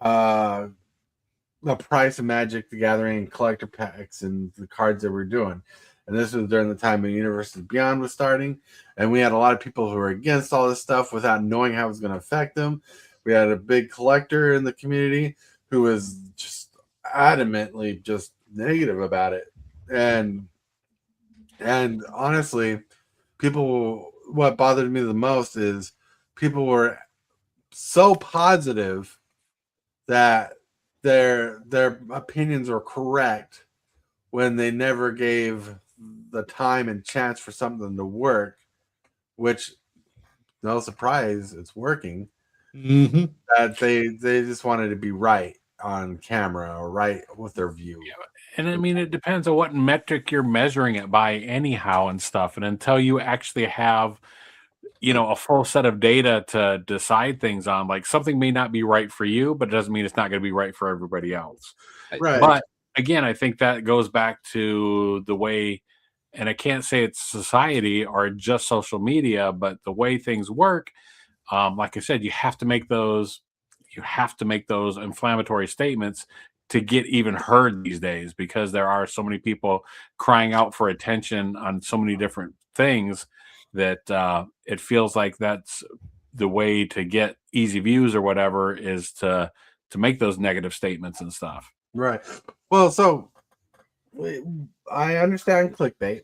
the price of Magic the Gathering and collector packs and the cards that we're doing. And this was during the time when Universes Beyond was starting. And we had a lot of people who were against all this stuff without knowing how it was going to affect them. We had a big collector in the community who was just adamantly just negative about it. And honestly, what bothered me the most is people were so positive that their opinions were correct when they never gave the time and chance for something to work, which, no surprise, it's working. That they just wanted to be right on camera or right with their view. Yeah, and I mean, it depends on what metric you're measuring it by anyhow and stuff. And until you actually have, a full set of data to decide things on, like something may not be right for you, but it doesn't mean it's not going to be right for everybody else. Right. But again, I think that goes back to the way, and I can't say it's society or just social media, but the way things work. Like I said, you have to make those inflammatory statements to get even heard these days, because there are so many people crying out for attention on so many different things that it feels like that's the way to get easy views or whatever, is to make those negative statements and stuff. Right. Well, so I understand clickbait,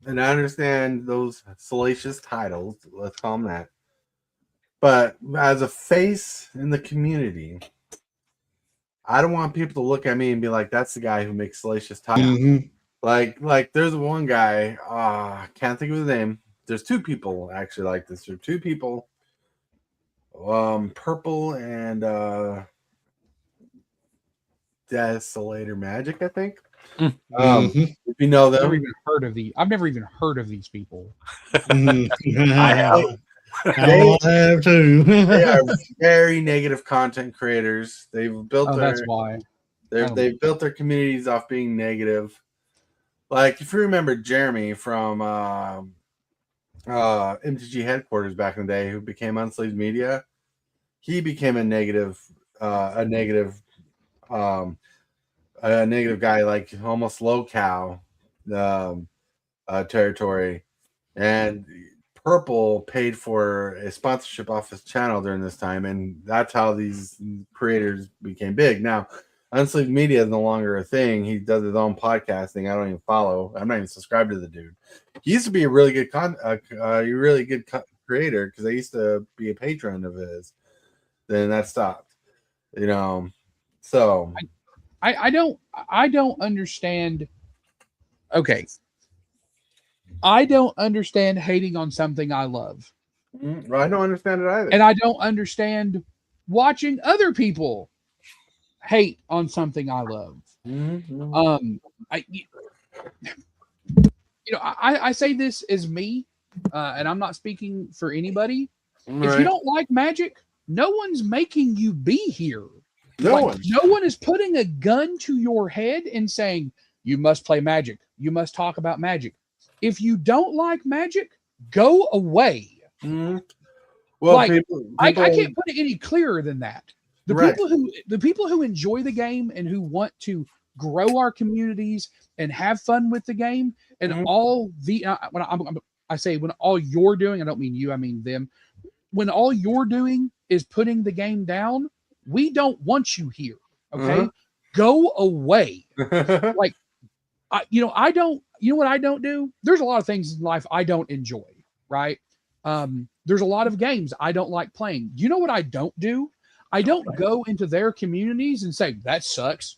and I understand those salacious titles, let's call them that. But as a face in the community, I don't want people to look at me and be like, "That's the guy who makes salacious titles." Like there's one guy, can't think of his name. There's 2 people actually like this. There are 2 people, Purple and Desolator Magic, I think. If you know them, I've never even heard of these people. I have. I have too. They are very negative content creators. They've built That's why. They've built their communities off being negative. Like if you remember Jeremy from MTG headquarters back in the day, who became Unslaved Media, he became a negative guy, like almost low cow, territory, and Purple paid for a sponsorship off his channel during this time, and that's how these creators became big. Now, Unsleeved Media is no longer a thing. He does his own podcasting. I don't even follow. I'm not even subscribed to the dude. He used to be a really good creator because I used to be a patron of his. Then that stopped. So I don't understand. Okay. I don't understand hating on something I love. I don't understand it either. And I don't understand watching other people hate on something I love. I say this as me, and I'm not speaking for anybody. Right. If you don't like Magic, no one's making you be here. No one is putting a gun to your head and saying, you must play Magic. You must talk about Magic. If you don't like Magic, go away. Well, I can't put it any clearer than that. The people who enjoy the game and who want to grow our communities and have fun with the game, and all the when all you're doing, I don't mean you, I mean them. When all you're doing is putting the game down, we don't want you here. Okay, go away. I don't. You know what I don't do? There's a lot of things in life I don't enjoy. Right? There's a lot of games I don't like playing. You know what I don't do? I don't go into their communities and say that sucks.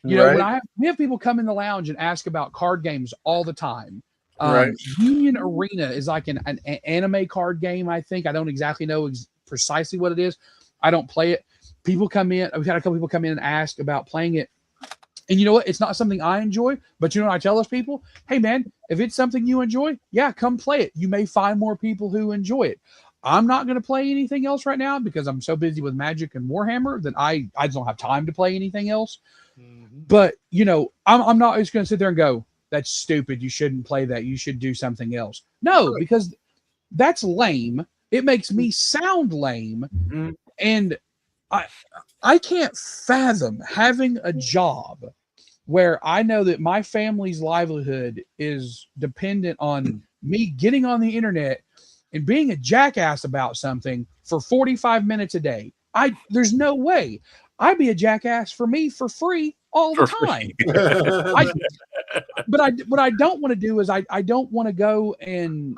When we have people come in the lounge and ask about card games all the time. Union Arena is like an anime card game. I think I don't exactly know precisely what it is. I don't play it. People come in. We've had a couple people come in and ask about playing it. And you know what? It's not something I enjoy, but you know what I tell those people? Hey man, if it's something you enjoy, yeah, come play it. You may find more people who enjoy it. I'm not going to play anything else right now because I'm so busy with Magic and Warhammer that I just don't have time to play anything else. But I'm not just going to sit there and go, that's stupid. You shouldn't play that. You should do something else. No, because that's lame. It makes me sound lame. And I can't fathom having a job where I know that my family's livelihood is dependent on me getting on the internet and being a jackass about something for 45 minutes a day. There's no way. I'd be a jackass for me for free all the time. What I don't want to do is I don't want to go and,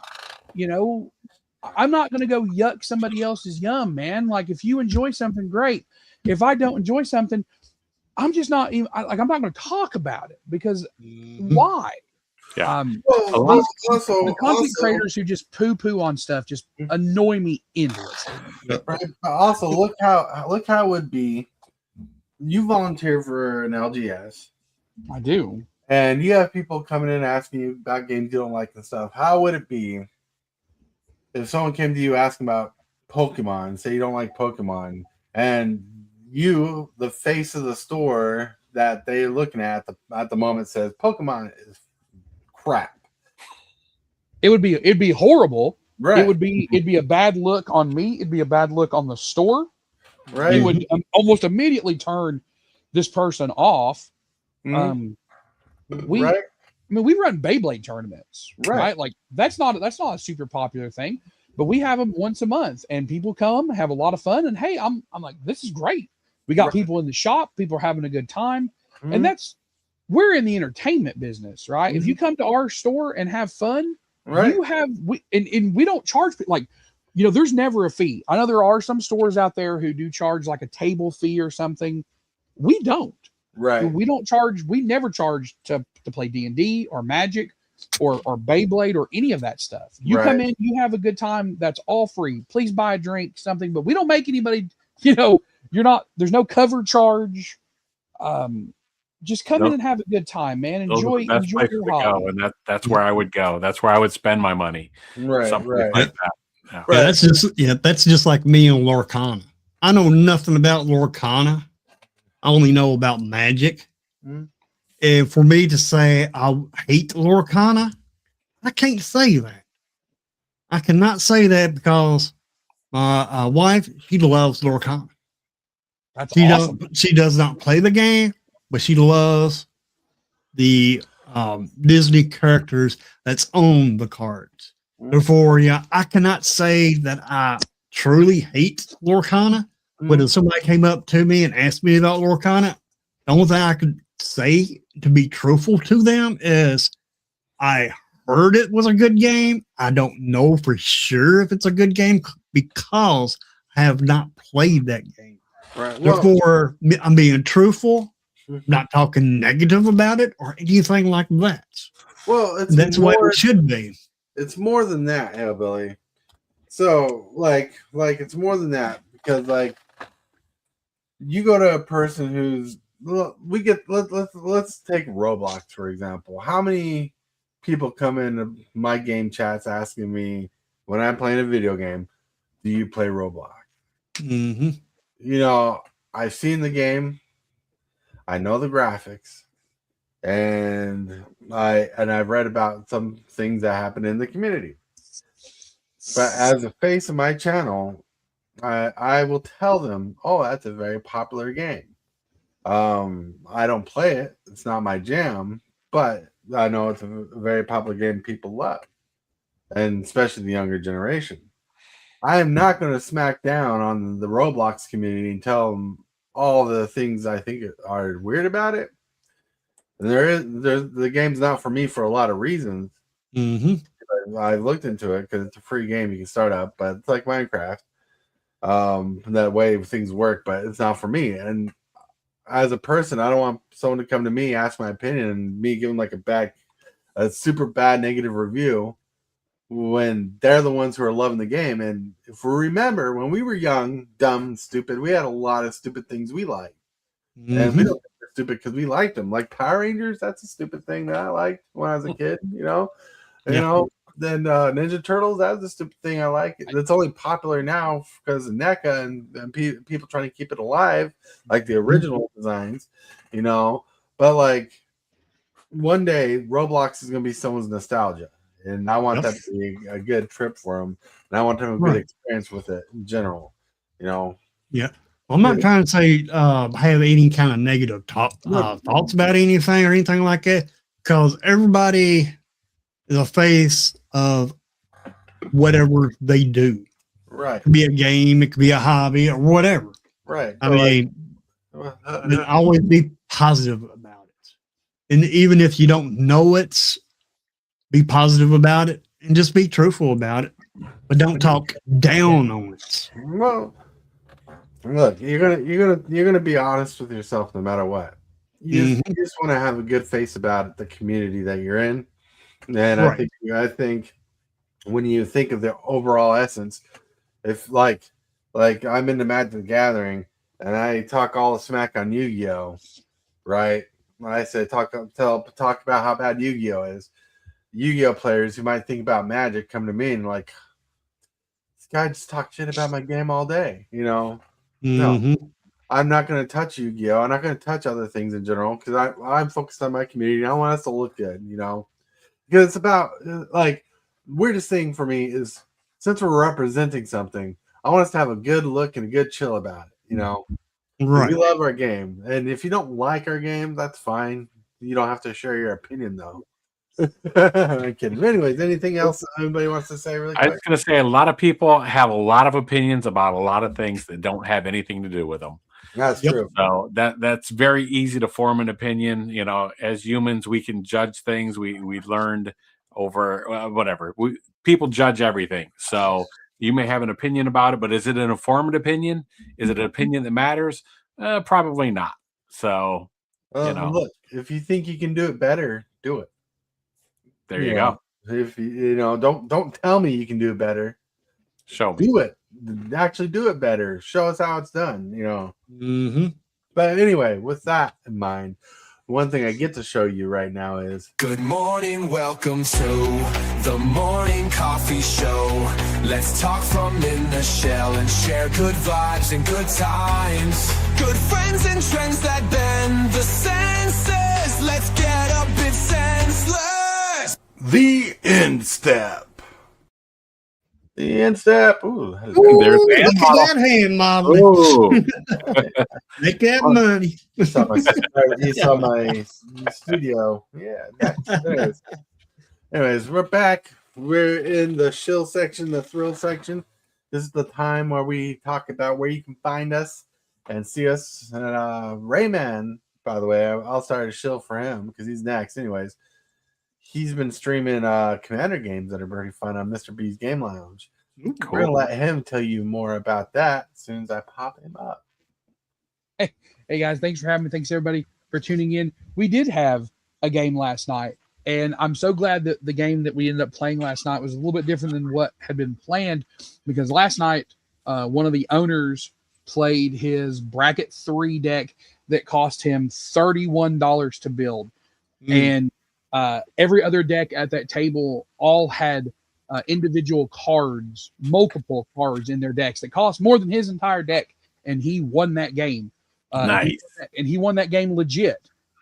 I'm not going to go yuck somebody else's yum, man. Like if you enjoy something, great. If I don't enjoy something, I'm just not even I'm not going to talk about it because why? Yeah. The content creators who just poo-poo on stuff just annoy me endlessly. Also, look how it would be. You volunteer for an LGS. I do. And you have people coming in asking you about games you don't like and stuff. How would it be if someone came to you asking about Pokemon, say you don't like Pokemon, and you, the face of the store that they're looking at the moment, says Pokemon is crap? It'd be horrible. Right. It'd be a bad look on me. It'd be a bad look on the store. Right. It would almost immediately turn this person off. We run Beyblade tournaments, right? Like that's not a super popular thing, but we have them once a month, and people come, have a lot of fun, and hey, I'm like, this is great. We got people in the shop, people are having a good time, and we're in the entertainment business, right? If you come to our store and have fun, we don't charge there's never a fee. I know there are some stores out there who do charge like a table fee or something. We don't. Right. We don't charge. We never charge to play D&D or Magic or Beyblade or any of that stuff. You come in, you have a good time. That's all free. Please buy a drink, something, but we don't make anybody, there's no cover charge. Just come in and have a good time, man. Enjoy your hobby. And that's where I would go. That's where I would spend my money. Something like that. Yeah. That's just like me on Lorcana. I know nothing about Lorcana. I only know about Magic. And for me to say I hate Lorcana, I can't say that. I cannot say that because my wife, she loves Lorcana. That's awesome. She does not play the game, but she loves the Disney characters that's on the cards. Therefore, yeah, I cannot say that I truly hate Lorcana. But if somebody came up to me and asked me about Lorcana, the only thing I could say to be truthful to them is I heard it was a good game. I don't know for sure if it's a good game because I have not played that game. Right. Well, Therefore, I'm being truthful, not talking negative about it or anything like that. Well, that's what it should be. It's more than that, Hillbilly. So, like it's more than that because, like, you go to a person who's let's take Roblox for example. How many people come into my game chats asking me when I'm playing a video game, do you play Roblox? Mm-hmm. You know, I've seen the game, I know the graphics, and I've read about some things that happen in the community. But as a face of my channel, I will tell them, oh, that's a very popular game. I don't play it. It's not my jam, but I know it's a very popular game people love, and especially the younger generation. I am not going to smack down on the Roblox community and tell them all the things I think are weird about it. The game's not for me for a lot of reasons. Mm-hmm. I've looked into it because it's a free game you can start up, but it's like Minecraft. That way things work, but it's not for me. And as a person, I don't want someone to come to me, ask my opinion, and me give them like a super bad negative review when they're the ones who are loving the game. And if we remember, when we were young, dumb, stupid, we had a lot of stupid things we liked. And we don't think they're stupid because we liked them. Like Power Rangers, that's a stupid thing that I liked when I was a kid, you know? Then Ninja Turtles, that's a stupid thing I like. It's only popular now because of NECA and people trying to keep it alive, like the original designs, you know? But like one day, Roblox is going to be someone's nostalgia. And I want that to be a good trip for them. And I want them to have a good experience with it in general, you know? Yeah. Well, I'm not trying to say have any kind of negative thoughts about anything or anything like that, because everybody is a face of whatever they do. Right. It could be a game, it could be a hobby, or whatever. Right. I mean, always be positive about it. And even if you don't know it, be positive about it and just be truthful about it. But don't talk down on it. Well, look, you're gonna be honest with yourself no matter what. You just want to have a good face about it, the community that you're in. And I think when you think of the overall essence, if like I'm into Magic the Gathering and I talk all the smack on Yu-Gi-Oh, right? I say talk about how bad Yu-Gi-Oh is. Yu-Gi-Oh players who might think about Magic come to me and like, this guy just talked shit about my game all day, you know? No, I'm not going to touch Yu-Gi-Oh. I'm not going to touch other things in general because I'm focused on my community. I want us to look good, you know? Because it's about, like, weirdest thing for me is since we're representing something, I want us to have a good look and a good chill about it, you know? Right. We love our game. And if you don't like our game, that's fine. You don't have to share your opinion, though. I'm kidding. Anyways, anything else anybody wants to say really quick? I was going to say a lot of people have a lot of opinions about a lot of things that don't have anything to do with them. That's true. So that's very easy to form an opinion. You know, as humans, we can judge things. We learned over whatever. People judge everything. So you may have an opinion about it, but is it an informed opinion? Is it an opinion that matters? Probably not. So, you know, look, if you think you can do it better, do it. There you go. If you know, don't tell me you can do it better. Show me. Do it. Actually do it better. Show us how it's done, you know. But anyway, with that in mind, one thing I get to show you right now is good morning, welcome to the morning coffee show. Let's talk from in the shell and share good vibes and good times. Good friends and trends that bend the senses. Let's get a bit senseless. The end step. The instep. Ooh, that is Ooh, There's the hand look model. at that hand modeling. Ooh. Make that money. you saw my studio. Yeah, there it is. Anyways, we're back. We're in the shill section, the thrill section. This is the time where we talk about where you can find us and see us. And Rayman, by the way, I'll start a shill for him because he's next. Anyways, he's been streaming Commander games that are pretty fun on Mr. B's Game Lounge. Cool. We're gonna let him tell you more about that as soon as I pop him up. Hey guys, thanks for having me. Thanks everybody for tuning in. We did have a game last night, and I'm so glad that the game that we ended up playing last night was a little bit different than what had been planned, because last night one of the owners played his bracket 3 deck that cost him $31 to build. And every other deck at that table all had individual cards, multiple cards in their decks that cost more than his entire deck, and he won that game. Nice. And he won that game legit.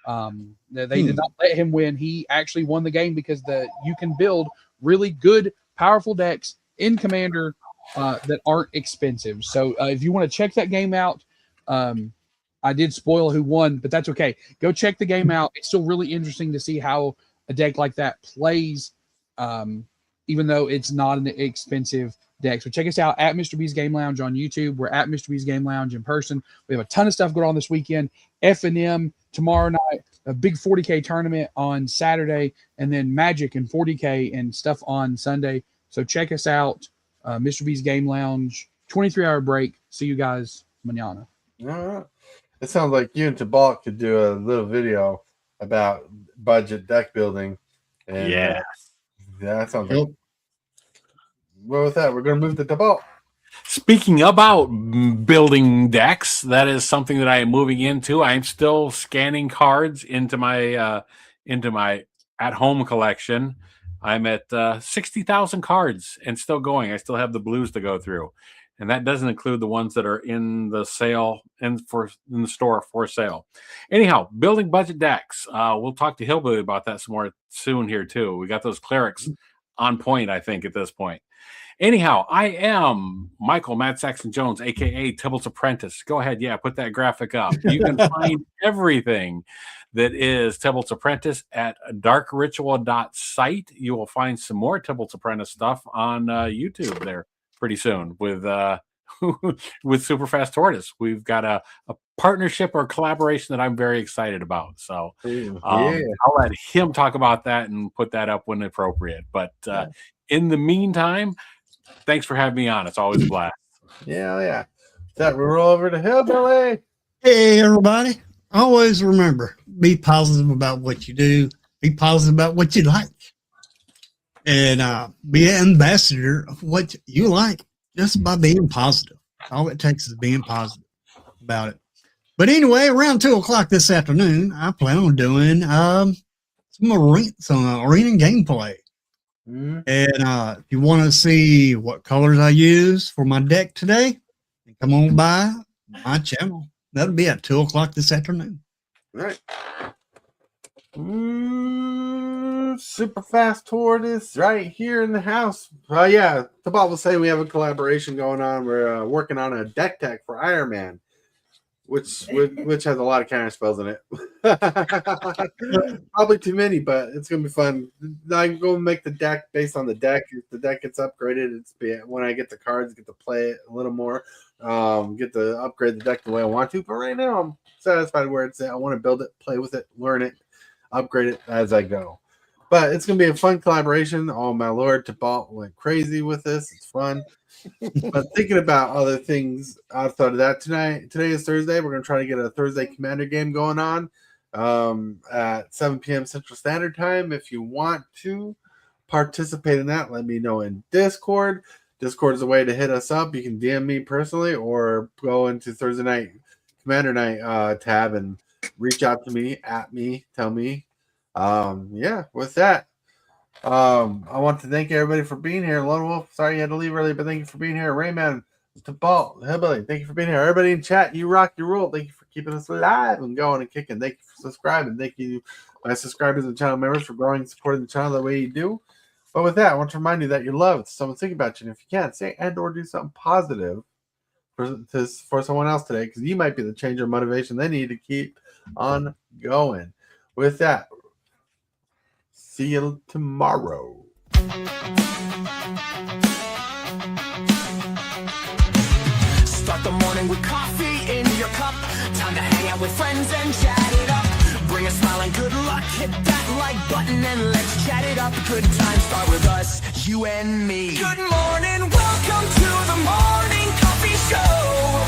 They did not let him win. He actually won the game because you can build really good, powerful decks in Commander that aren't expensive. So if you want to check that game out, I did spoil who won, but that's okay. Go check the game out. It's still really interesting to see how a deck like that plays, even though it's not an expensive deck. So check us out at Mr. B's Game Lounge on YouTube. We're at Mr. B's Game Lounge in person. We have a ton of stuff going on this weekend. F&M tomorrow night, a big 40K tournament on Saturday, and then Magic and 40K and stuff on Sunday. So check us out, Mr. B's Game Lounge, 23-hour break. See you guys mañana. All right. It sounds like you and Tabal could do a little video about budget deck building. And, Yes. yeah, that sounds like. Well, with that, we're going to move to Tabal. Speaking about building decks, that is something that I am moving into. I am still scanning cards into my at-home collection. I'm at 60,000 cards and still going. I still have the blues to go through, and that doesn't include the ones that are in the sale and in the store for sale. Anyhow, building budget decks. We'll talk to Hillbilly about that some more soon here too. We got those clerics on point, I think, at this point. Anyhow, I am Michael Matt Saxon Jones, aka Tibble's Apprentice. Go ahead, put that graphic up. You can find everything that is Tibble's Apprentice at darkritual.site. You will find some more Tibble's Apprentice stuff on YouTube there pretty soon with with Super Fast Tortoise. We've got a partnership or collaboration that I'm very excited about. So I'll let him talk about that and put that up when appropriate. But in the meantime, thanks for having me on. It's always a blast. Yeah. That we roll over to Hillbilly. Hey, everybody. Always remember, be positive about what you do. Be positive about what you like. And be an ambassador of what you like just by being positive. All it takes is being positive about it. But anyway, around 2 o'clock this afternoon, I plan on doing some arena gameplay. And if you want to see what colors I use for my deck today, come on by my channel. That'll be at 2 o'clock this afternoon. All right. Super Fast Tortoise right here in the house. The Bob was saying we have a collaboration going on. We're working on a deck tech for Iron Man, which has a lot of counter spells in it. Probably too many, but it's gonna be fun. I'm going to make the deck based on the deck. If the deck gets upgraded, when I get the cards, get to play it a little more. Get to upgrade the deck the way I want to. But right now, I'm satisfied where it's at. I want to build it, play with it, learn it, upgrade it as I go. But it's gonna be a fun collaboration. Oh my lord, Tabalt went crazy with this. It's fun. But thinking about other things outside of that today is Thursday. We're going to try to get a Thursday Commander game going on at 7 p.m. Central Standard Time. If you want to participate in that, let me know in Discord. Discord is a way to hit us up. You can DM me personally or go into Thursday night Commander night tab and reach out to me, tell me. With that. I want to thank everybody for being here. Lone Wolf, sorry you had to leave early, but thank you for being here. Rayman, Tabalt, Hillbilly, thank you for being here. Everybody in chat, you rock, you rule. Thank you for keeping us alive and going and kicking. Thank you for subscribing. Thank you, my subscribers and channel members, for growing and supporting the channel the way you do. But with that, I want to remind you that you're loved. Someone's thinking about you. And if you can, say and or do something positive for someone else today, because you might be the change or motivation they need to keep on going. With that, see you tomorrow. Start the morning with coffee in your cup. Time to hang out with friends and chat it up. Bring a smile and good luck. Hit that like button and let's chat it up. Good times start with us, you and me. Good morning, welcome to the morning coffee show.